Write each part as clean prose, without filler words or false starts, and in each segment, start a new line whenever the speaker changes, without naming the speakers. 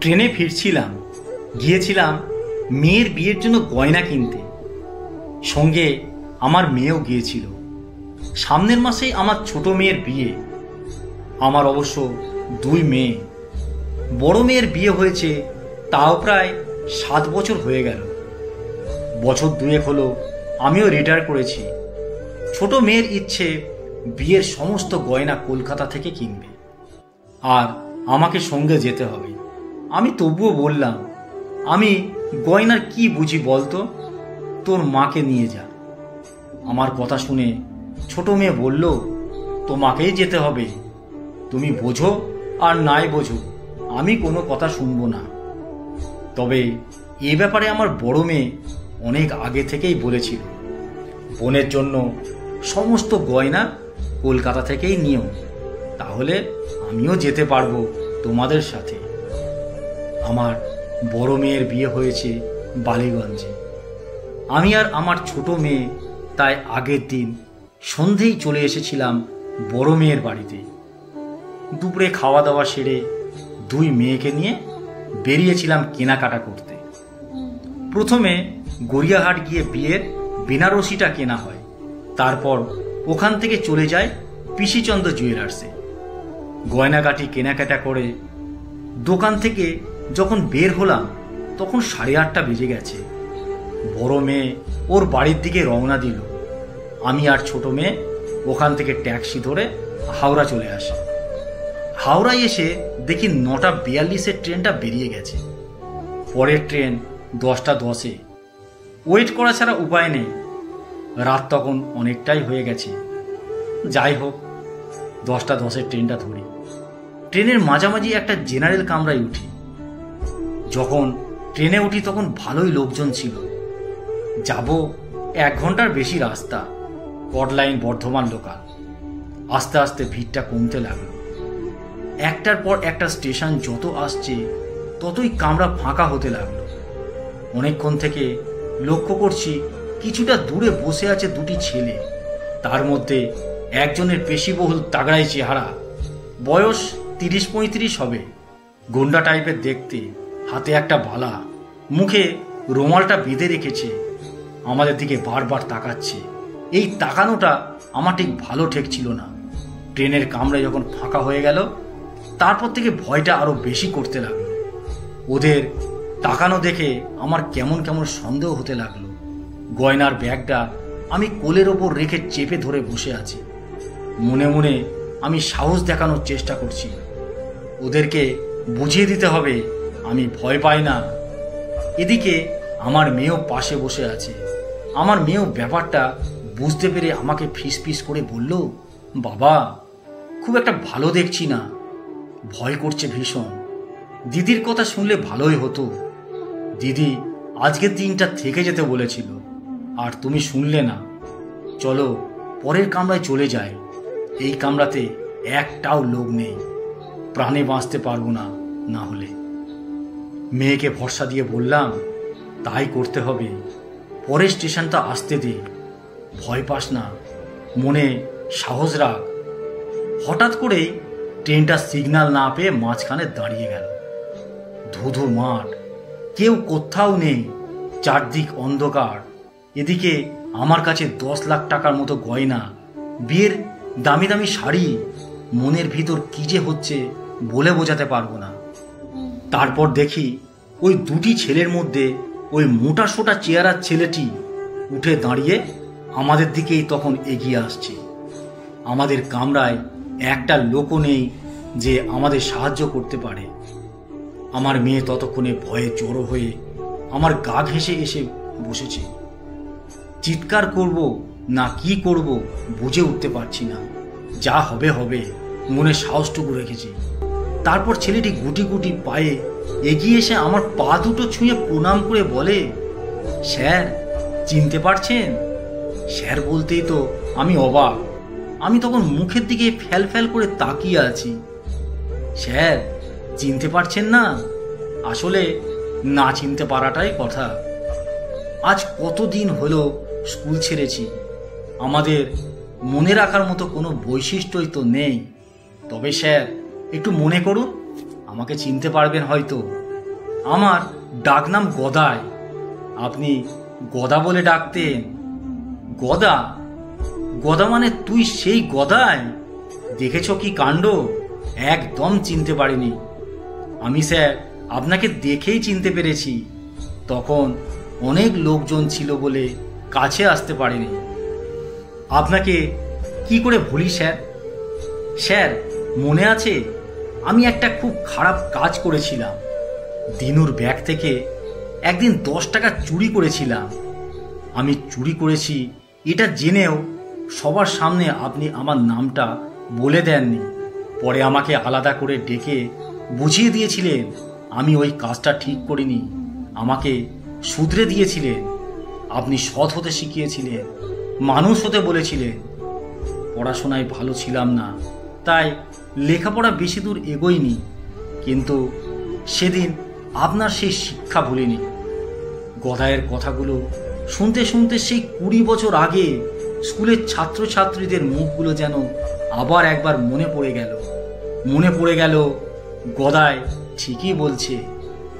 ট্রেনে ফিরছিলাম, গিয়েছিলাম মেয়ের বিয়ের জন্য গয়না কিনতে। সঙ্গে আমার মেয়েও গিয়েছিল। সামনের মাসেই আমার ছোট মেয়ের বিয়ে। আমার অবশ্য দুই মেয়ে। বড় মেয়ের বিয়ে হয়েছে তাও প্রায় 7 বছর হয়ে গেল। বছর দুয়েক হলো আমিও রিটায়ার করেছি। ছোট মেয়ের ইচ্ছে বিয়ের সমস্ত গয়না কলকাতা থেকে কিনবে, আর আমাকে সঙ্গে যেতে হবে। আমি তবুও বললাম, আমি গয়নার কি বুঝি বলতো, তোর মাকে নিয়ে যা। আমার কথা শুনে ছোট মেয়ে বলল, তোমাকেই যেতে হবে, তুমি বোঝো আর নাই বোঝো, আমি কোনো কথা শুনবো না। তবে এ ব্যাপারে আমার বড় মেয়ে অনেক আগে থেকেই বলেছিল, বোনের জন্য সমস্ত গয়না কলকাতা থেকেই নিও, তাহলে আমিও যেতে পারবো তোমাদের সাথে। আমার বড় মেয়ের বিয়ে হয়েছে বালিগঞ্জে। আমি আর আমার ছোট মেয়ে তাই আগের দিন সন্ধেই চলে এসেছিলাম বড় মেয়ের বাড়িতে। দুপুরে খাওয়া দাওয়া সেরে দুই মেয়েকে নিয়ে বেরিয়েছিলাম কেনাকাটা করতে। প্রথমে গড়িয়াহাট গিয়ে বিয়ের বেনারসিটা কেনা হয়, তারপর ওখান থেকে চলে যায় পিসিচন্দ্র জুয়েলার্সে। গয়নাগাটি কেনাকাটা করে দোকান থেকে যখন বের হলাম তখন 8:30 বেজে গেছে। বড় মেয়ে ওর বাড়ির দিকে রওনা দিল। আমি আর ছোট মেয়ে ওখান থেকে ট্যাক্সি ধরে হাওড়া চলে আসি। হাওড়ায় এসে দেখি 9:42 ট্রেনটা বেরিয়ে গেছে। পরের ট্রেন 10:10। ওয়েট করা ছাড়া উপায় নেই। রাত তখন অনেকটাই হয়ে গেছে। যাই হোক, 10:10 ট্রেনটা ধরি। ট্রেনের মাঝামাঝি একটা জেনারেল কামরায় উঠি। যখন ট্রেনে উঠি তখন ভালোই লোকজন ছিল। যাব 1 ঘন্টার বেশি রাস্তা, কটলাইন বর্ধমান লোকাল। আস্তে আস্তে ভিড়টা কমতে লাগলো। একটার পর একটা স্টেশন যত আসছে ততই কামরা ফাঁকা হতে লাগলো। অনেকক্ষণ থেকে লক্ষ্য করছি কিছুটা দূরে বসে আছে দুটি ছেলে। তার মধ্যে একজনের পেশিবহুল তাগড়াই চেহারা, বয়স 30-35 হবে, গুন্ডা টাইপের দেখতে, হাতে একটা বালা, মুখে রুমালটা বেঁধে রেখেছে। আমাদের দিকে বারবার তাকাচ্ছে। এই তাকানোটা আমার ঠিক ভালো ঠেকছিল না। ট্রেনের কামরা যখন ফাঁকা হয়ে গেল তারপর থেকে ভয়টা আরো বেশি করতে লাগলো। ওদের তাকানো দেখে আমার কেমন কেমন সন্দেহ হতে লাগলো। গয়নার ব্যাগটা আমি কোলের ওপর রেখে চেপে ধরে বসে আছি। মনে মনে আমি সাহস দেখানোর চেষ্টা করছি, ওদেরকে বুঝিয়ে দিতে হবে আমি ভয় পাই না। এদিকে আমার মেয়েও পাশে বসে আছে। আমার মেয়েও ব্যাপারটা বুঝতে পেরে আমাকে ফিসফিস করে বলল, বাবা, খুব একটা ভালো দেখছি না, ভয় করছে ভীষণ। দিদির কথা শুনলে ভালোই হতো। দিদি আজকের দিনটা থেকে যেতে বলেছিল, আর তুমি শুনলে না। চলো পরের কামরায় চলে যাই। এই কামরাতে একটাও লোক নেই, প্রাণে বাঁচতে পারবো না না হলে। মেয়েকে ভরসা দিয়ে বললাম, তাই করতে হবে, পরের স্টেশনটা আসতে দে, ভয় পাস না, মনে সাহস রাখ। হঠাৎ করেই ট্রেনটা সিগন্যাল না পেয়ে মাঝখানে দাঁড়িয়ে গেল। ধুধু মাঠ, কেউ কোথাও নেই, চারদিক অন্ধকার। এদিকে আমার কাছে 10 লাখ টাকার মতো গয়না, বিয়ের দামি দামি শাড়ি। মনের ভিতর কি যে হচ্ছে বলে বোঝাতে পারবো না। তারপর দেখি ওই দুটি ছেলের মধ্যে ওই মোটা সোটা চেহারার ছেলেটি উঠে দাঁড়িয়ে আমাদের দিকেই তখন এগিয়ে আসছে। আমাদের কামরায় একটা লোকও নেই যে আমাদের সাহায্য করতে পারে। আমার মেয়ে ততক্ষণে ভয়ে জড়ো হয়ে আমার গা ঘেঁষে এসে বসেছে। চিৎকার করব না কি করব বুঝে উঠতে পারছি না। যা হবে হবে, মনে সাহসটুকু রেখেছি। তারপর ছেলেটি গুটি গুটি পায়ে এগিয়ে এসে আমার পা দুটো ছুঁয়ে প্রণাম করে বলে, স্যার চিনতে পারছেন? স্যার বলতেই তো আমি অবাক। আমি তখন মুখের দিকে ফ্যাল ফ্যাল করে তাকিয়ে আছি। স্যার চিনতে পারছেন না? আসলে না চিনতে পারাটাই কথা। আজ কতদিন হলো স্কুল ছেড়েছি, আমাদের মনে রাখার মতো কোনো বৈশিষ্ট্যই তো নেই। তবে স্যার একটু মনে করুন, আমাকে চিনতে পারবেন হয়তো। আমার ডাকনাম গদাই। আপনি গদা বলে ডাকতেন। গদা? গদা মানে তুই সেই গদাই? দেখেছ কি কাণ্ড! একদম চিনতে পারিনি। আমি স্যার আপনাকে দেখেই চিনতে পেরেছি। তখন অনেক লোকজন ছিল বলে কাছে আসতে পারিনি। আপনাকে কি করে ভুলি স্যার? স্যার মনে আছে আমি একটা খুব খারাপ কাজ করেছিলাম। দিনুর ব্যাগ থেকে একদিন 10 টাকা চুরি করেছিলাম। আমি চুরি করেছি এটা জেনেও সবার সামনে আপনি আমার নামটা বলে দেননি। পরে আমাকে আলাদা করে ডেকে বুঝিয়ে দিয়েছিলেন আমি ওই কাজটা ঠিক করিনি। আমাকে শুধরে দিয়েছিলেন। আপনি সৎ হতে শিখিয়েছিলেন, মানুষ হতে বলেছিলেন। পড়াশোনায় ভালো ছিলাম না, তাই লেখাপড়া বেশি দূর এগোয়নি। কিন্তু সেদিন আপনার সেই শিক্ষা ভুলিনি। গদায়ের কথাগুলো শুনতে শুনতে সেই 20 বছর আগে স্কুলের ছাত্রছাত্রীদের মুখগুলো যেন আবার একবার মনে পড়ে গেল। গদায় ঠিকই বলছে।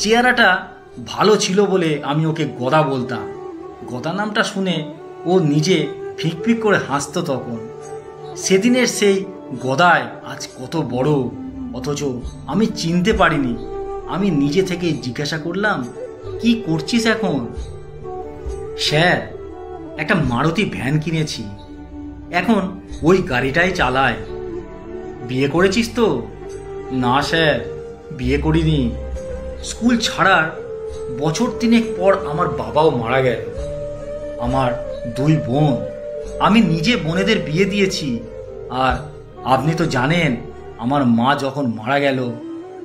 চেহারাটা ভালো ছিল বলে আমি ওকে গদা বলতাম। গদা নামটা শুনে ও নিজে ফিকফিক করে হাসতো তখন। সেদিনের সেই গদায় আজ কত বড়, অথচ আমি চিনতে পারিনি। আমি নিজে থেকে জিজ্ঞাসা করলাম, কি করছিস এখন? স্যার একটা মারুতি ভ্যান কিনেছি, এখন ওই গাড়িটাই চালায়। বিয়ে করেছিস তো? না স্যার, বিয়ে করিনি। স্কুল ছাড়ার বছর 3 পর আমার বাবাও মারা গেল। আমার 2 বোন, আমি নিজে বোনেদের বিয়ে দিয়েছি। আর আপনি তো জানেন আমার মা যখন মারা গেল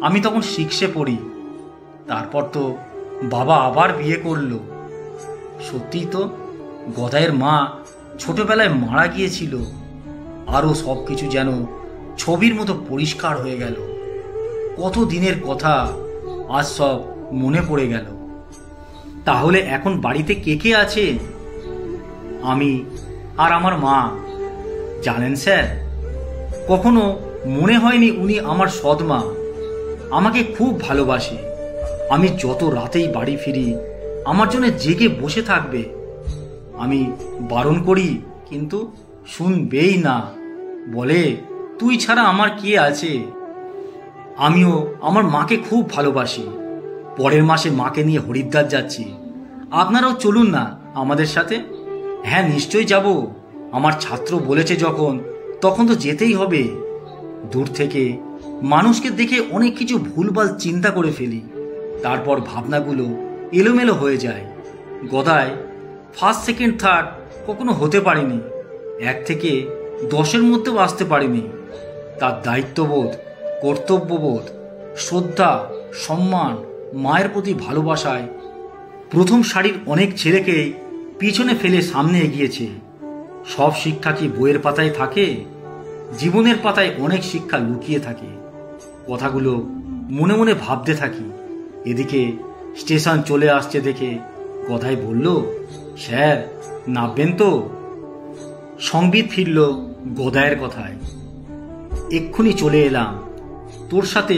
আমি তখন 6-এ পড়ি। তারপর তো বাবা আবার বিয়ে করলো। সত্যিই তো গদায়ের মা ছোটবেলায় মারা গিয়েছিল। আরও সব কিছু যেন ছবির মতো পরিষ্কার হয়ে গেল। কত দিনের কথা আজ সব মনে পড়ে গেল। তাহলে এখন বাড়িতে কে কে আছে? আমি আর আমার মা। জানেন স্যার, কখনো মনে হয়নি উনি আমার সৎ মা। আমাকে খুব ভালোবাসে। আমি যত রাতেই বাড়ি ফিরি আমার জন্য জেগে বসে থাকবে। আমি বারণ করি কিন্তু শুনবেই না। বলে, তুই ছাড়া আমার কে আছে? আমিও আমার মাকে খুব ভালোবাসি। পরের মাসে মাকে নিয়ে হরিদ্বার যাচ্ছি। আপনারাও চলুন না আমাদের সাথে। হ্যাঁ নিশ্চয়ই যাব। আমার ছাত্র বলেছে যখন, তখন তো যেতেই হবে। দূর থেকে মানুষকে দেখে অনেক কিছু ভুলভাল চিন্তা করে ফেলি। তারপর ভাবনাগুলো এলোমেলো হয়ে যায়। গদায় 1st, 2nd, 3rd কখনো হতে পারিনি। 1 থেকে 10-এর মধ্যেও আসতে পারিনি। তার দায়িত্ববোধ, কর্তব্যবোধ, শ্রদ্ধা, সম্মান, মায়ের প্রতি ভালোবাসায় প্রথম সারির অনেক ছেলেকেই পিছনে ফেলে সামনে এগিয়েছে। সব শিক্ষা কি বইয়ের পাতায় থাকে? জীবনের পাতায় অনেক শিক্ষা লুকিয়ে থাকে। কথাগুলো মনে মনে ভাবতে থাকি। এদিকে স্টেশন চলে আসছে দেখে গদাই বলল, স্যার নামবেন তো? সংবিত ফিরল গদায়ের কথায়। এক্ষুনি চলে এলাম। তোর সাথে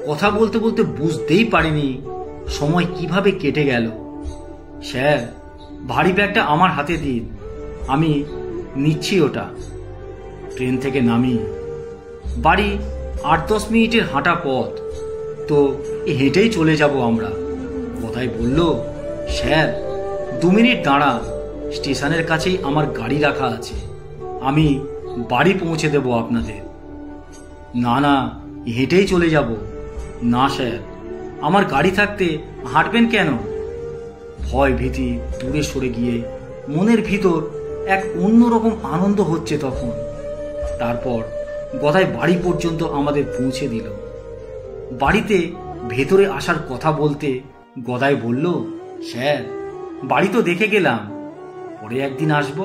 কথা বলতে বলতে বুঝতেই পারিনি সময় কিভাবে কেটে গেল। স্যার ভারী ব্যাগটা আমার হাতে দিন, আমি নিচ্ছি ওটা। ট্রেন থেকে নামি। বাড়ি 8-10 মিনিটের হাঁটা পথ, তো হেঁটেই চলে যাব আমরা। গদাই বলল, স্যার 2 মিনিট দাঁড়ান, স্টেশনের কাছেই আমার গাড়ি রাখা আছে, আমি বাড়ি পৌঁছে দেব আপনাদের। না না, হেঁটেই চলে যাব। না স্যার, আমার গাড়ি থাকতে হাঁটবেন কেন? ভয় ভীতি দূরে সরে গিয়ে মনের ভিতর এক অন্যরকম আনন্দ হচ্ছে তখন। তারপর গদাই বাড়ি পর্যন্ত আমাদের পৌঁছে দিল। বাড়িতে ভেতরে আসার কথা বলতে গদাই বলল, স্যার বাড়ি তো দেখে গেলাম, পরে একদিন আসব।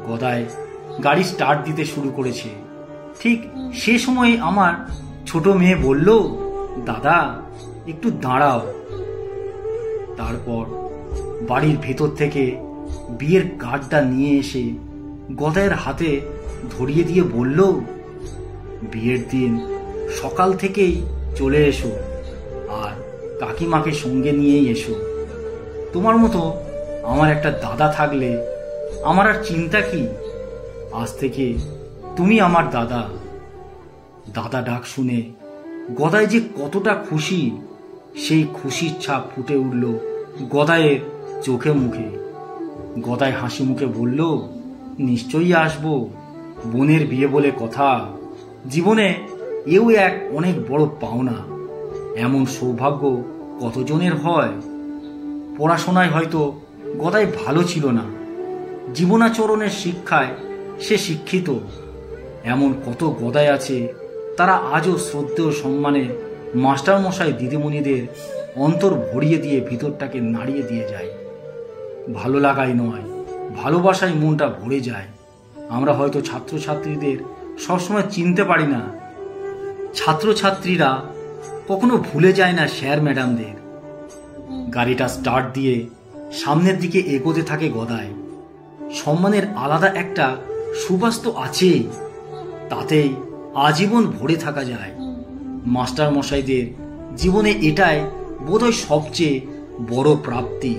গদাই গাড়ি স্টার্ট দিতে শুরু করেছে। ঠিক সে সময় আমার ছোট মেয়ে বলল, দাদা একটু দাঁড়াও। তারপর বাড়ির ভেতর থেকে বিয়ের কার্ডটা নিয়ে এসে গদায়ের হাতে ধরিয়ে দিয়ে বলল, বিয়ের দিন সকাল থেকেই চলে এসো, আর কাকিমাকে সঙ্গে নিয়েই এসো। তোমার মতো আমার একটা দাদা থাকলে আমার আর চিন্তা কি? আজ থেকে তুমি আমার দাদা। দাদা ডাক শুনে গদাই যে কতটা খুশি, সেই খুশির ছাপ ফুটে উঠল গদাইয়ের চোখে মুখে। গদাই হাসি মুখে বলল, নিশ্চয়ই আসবো, বোনের বিয়ে বলে কথা, জীবনে এও এক অনেক বড় পাওনা। এমন সৌভাগ্য কতজনের হয়? পড়াশোনায় হয়তো গদাই ভালো ছিল না, জীবনাচরণের শিক্ষায় সে শিক্ষিত। এমন কত গদাই আছে, তারা আজও শ্রদ্ধেয় সম্মানে মাস্টারমশাই দিদিমণিদের অন্তর ভরিয়ে দিয়ে ভিতরটাকে নাড়িয়ে দিয়ে যায়। ভালো লাগাই নয়, ভালোবাসায় মনটা ভরে যায়। আমরা হয়তো ছাত্রছাত্রীদের সবসময় চিনতে পারি না, ছাত্রছাত্রীরা কখনো ভুলে যায় না স্যার ম্যাডামদের। গাড়িটা স্টার্ট দিয়ে সামনের দিকে এগোতে থাকে গদাই। সম্মানের আলাদা একটা সুবাস তো আছেই, তাতেই আজীবন ভরে থাকা যায়। মাস্টার মশাইদের জীবনে এটাই বোধহয় সবচেয়ে বড় প্রাপ্তি।